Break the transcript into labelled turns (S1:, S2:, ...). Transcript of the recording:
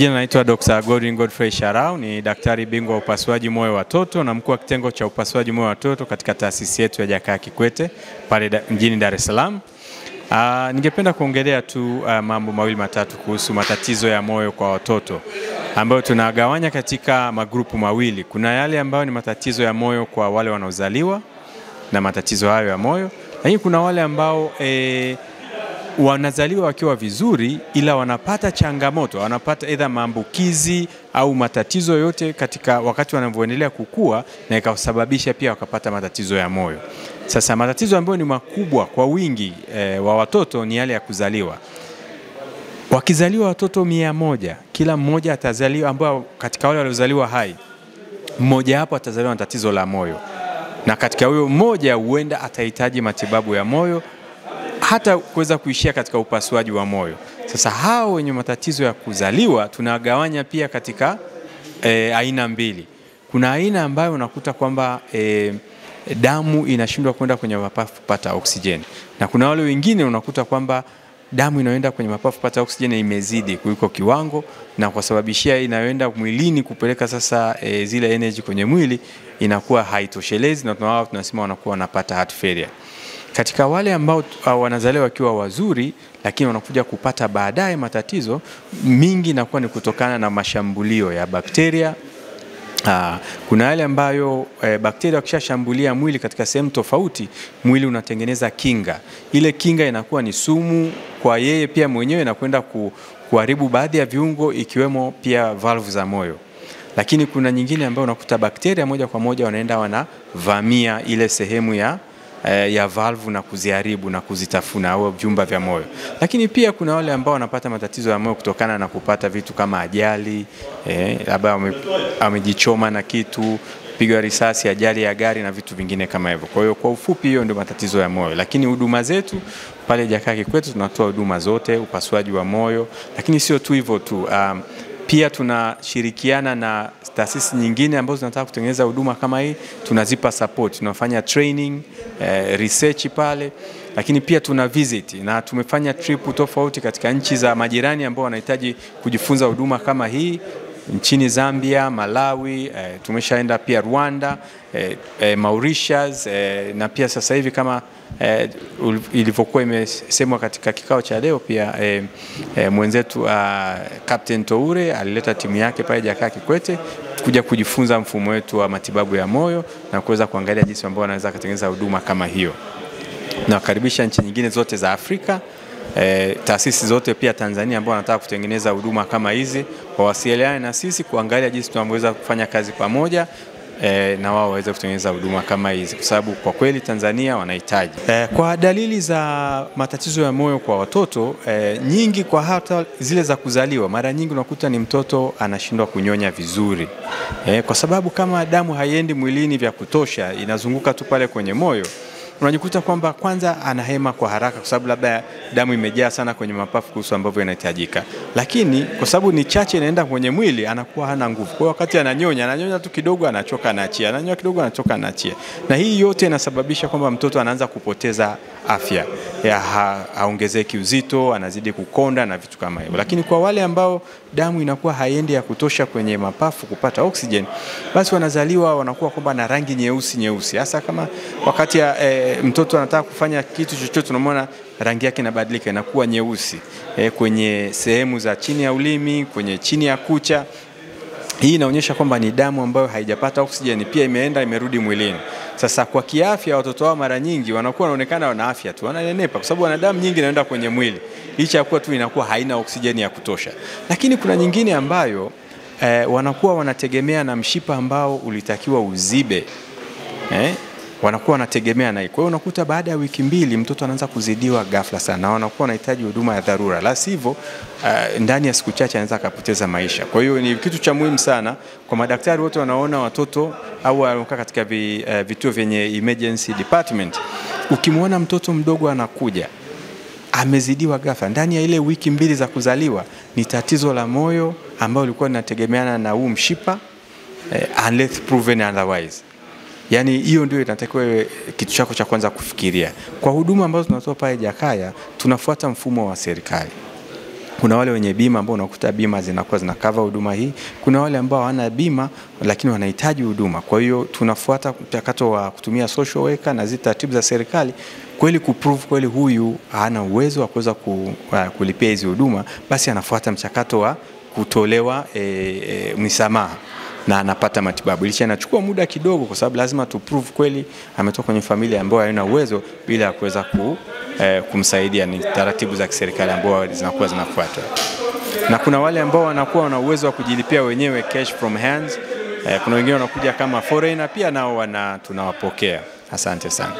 S1: Kwa jina naitwa Dr. Godfrey Sharau, ni daktari bingwa wa upasuaji moyo wa watoto na mkuu wa kitengo cha upasuaji moyo wa watoto katika taasisi yetu ya Jakaya Kikwete pale mjini Dar es Salaam. Ningependa kuongelea tu mambo mawili matatu kuhusu matatizo ya moyo kwa watoto ambayo tunagawanya katika magrupu mawili. Kuna yale ambayo ni matatizo ya moyo kwa wale wanaozaliwa na matatizo hayo ya moyo, lakini kuna wale ambao wanazaliwa wakiwa vizuri ila wanapata changamoto, wanapata either maambukizi au matatizo yote katika wakati wanavyoendelea kukua na ikasababisha pia wakapata matatizo ya moyo. Sasa matatizo ambayo ni makubwa kwa wingi wa watoto ni yale ya kuzaliwa. Wakizaliwa watoto 100, kila mmoja atazaliwa, ambao katika wale waliozaliwa hai, mmoja hapo atazaliwa na tatizo la moyo. Na katika huyo mmoja huenda atahitaji matibabu ya moyo hata kuweza kuishia katika upasuaji wa moyo. Sasa hao wenye matatizo ya kuzaliwa tunagawanya pia katika aina mbili. Kuna aina ambayo unakuta kwamba damu inashindwa kwenda kwenye mapafu kupata oksijeni, na kuna wale wengine unakuta kwamba damu inayoenda kwenye mapafu kupata oksijeni imezidi kuliko kiwango, na kwa sababishia inayoenda mwilini kupeleka sasa zile energy kwenye mwili inakuwa haitoshelezi, na tunasema wanakuwa wanapata heart failure. Katika wale ambao wanazaliwa wakiwa wazuri lakini wanakuja kupata baadaye matatizo mingi, inakuwa ni kutokana na mashambulio ya bakteria. Kuna yale ambayo bakteria wakishashambulia mwili katika sehemu tofauti, mwili unatengeneza kinga. Ile kinga inakuwa ni sumu kwa yeye pia mwenyewe na kwenda kuharibu baadhi ya viungo ikiwemo pia valve za moyo. Lakini kuna nyingine ambayo unakuta bakteria moja kwa moja wanaenda wanavamia ile sehemu ya valve na kuziharibu na kuzitafuna au vyumba vya moyo. Lakini pia kuna wale ambao wanapata matatizo ya moyo kutokana na kupata vitu kama ajali, labda amejichoma na kitu, pigwa risasi, ajali ya gari na vitu vingine kama hivyo. Kwa hiyo kwa ufupi hiyo ndio matatizo ya moyo. Lakini huduma zetu pale Jakaya Kikwete tunatoa huduma zote, upasuaji wa moyo, lakini sio tu hivyo tu. Pia tunashirikiana na taasisi nyingine ambazo zinataka kutengeneza huduma kama hii, tunazipa support, tunafanya training, research pale, lakini pia tuna visit, na tumefanya trip tofauti katika nchi za majirani ambao wanahitaji kujifunza huduma kama hii. Nchini Zambia, Malawi, tumeshaenda pia Rwanda, Mauritius, na pia sasa hivi kama ilivyokuwa imesemwa katika kikao cha leo pia mwenzetu Captain Toure alileta timu yake pale Jakaya Kikwete kuja kujifunza mfumo wetu wa matibabu ya moyo na kuweza kuangalia jinsi ambao wanaweza kutengeneza huduma kama hiyo. Na karibisha nchi nyingine zote za Afrika, taasisi zote pia Tanzania ambao wanataka kutengeneza huduma kama hizi, wawasiliane na sisi kuangalia jinsi tunaweza kufanya kazi pamoja na wao waweze kutengeneza huduma kama hizi, kwa sababu kwa kweli Tanzania wanahitaji. Kwa dalili za matatizo ya moyo kwa watoto nyingi, kwa hata zile za kuzaliwa, mara nyingi unakuta ni mtoto anashindwa kunyonya vizuri, kwa sababu kama damu haiendi mwilini vya kutosha, inazunguka tu pale kwenye moyo, unajikuta kwamba kwanza anahema kwa haraka kwa sababu labda damu imejaa sana kwenye mapafu kuhusu ambavyo inahitajika. Lakini kwa sababu ni chache inaenda kwenye mwili, anakuwa hana nguvu. Kwa wakati ananyonya tu kidogo anachoka anaachia, ananyonya kidogo anachoka anaachia. Na hii yote inasababisha kwamba mtoto anaanza kupoteza afya. Haongezeki uzito, anazidi kukonda na vitu kama hivyo. Lakini kwa wale ambao damu inakuwa haiendi ya kutosha kwenye mapafu kupata oxygen, basi wanazaliwa wanakuwa kwamba na rangi nyeusi. Hasa kama wakati mtoto anataka kufanya kitu chochote, tunamwona rangi yake inabadilika, inakuwa nyeusi kwenye sehemu za chini ya ulimi, kwenye chini ya kucha. Hii inaonyesha kwamba ni damu ambayo haijapata oksijeni, pia imerudi mwilini. Sasa kwa kiafya watoto wao mara nyingi wanakuwa wanaonekana wana afya tu, wananenepa kwa sababu wana damu nyingi inaenda kwenye mwili, licha ya kuwa tu inakuwa haina oksijeni ya kutosha. Lakini kuna nyingine ambayo wanakuwa wanategemea na mshipa ambao ulitakiwa uzibe, wanakuwa wanategemea na. Kwa hiyo unakuta baada ya wiki 2 mtoto anaanza kuzidiwa ghafla sana, na wanakuwa wanahitaji huduma ya dharura, la sivyo ndani ya siku chache anaweza kupoteza maisha. Kwa hiyo ni kitu cha muhimu sana kwa madaktari wote wanaona watoto au wanakaa katika vituo vyenye emergency department. Ukimwona mtoto mdogo anakuja amezidiwa ghafla ndani ya ile wiki 2 za kuzaliwa, ni tatizo la moyo ambao ulikuwa unategemeana na huu mshipa, unless proven otherwise. Yani hiyo ndio inatakiwa kitu chako cha kwanza kufikiria. Kwa huduma ambazo tunatoa pale Jakaya, tunafuata mfumo wa serikali. Kuna wale wenye bima ambao unakuta bima zinakuwa zina cover huduma hii. Kuna wale ambao hawana bima lakini wanahitaji huduma. Kwa hiyo tunafuata mchakato wa kutumia social worker na zile taratibu za serikali kweli kuprove kweli huyu hana uwezo wa kuweza kulipia hizi huduma, basi anafuata mchakato wa kutolewa msamaha na anapata matibabu. Licha inachukua muda kidogo kwa sababu lazima tu prove kweli ametoka kwenye familia ambayo haina uwezo bila ya kuweza kumsaidia. Ni taratibu za kiserikali ambazo zinakuwa zinafuatwa. Na kuna wale ambao wanakuwa wana uwezo wa kujilipia wenyewe cash from hands. Kuna wengine wanakuja kama foreigner pia nao tunawapokea. Asante sana.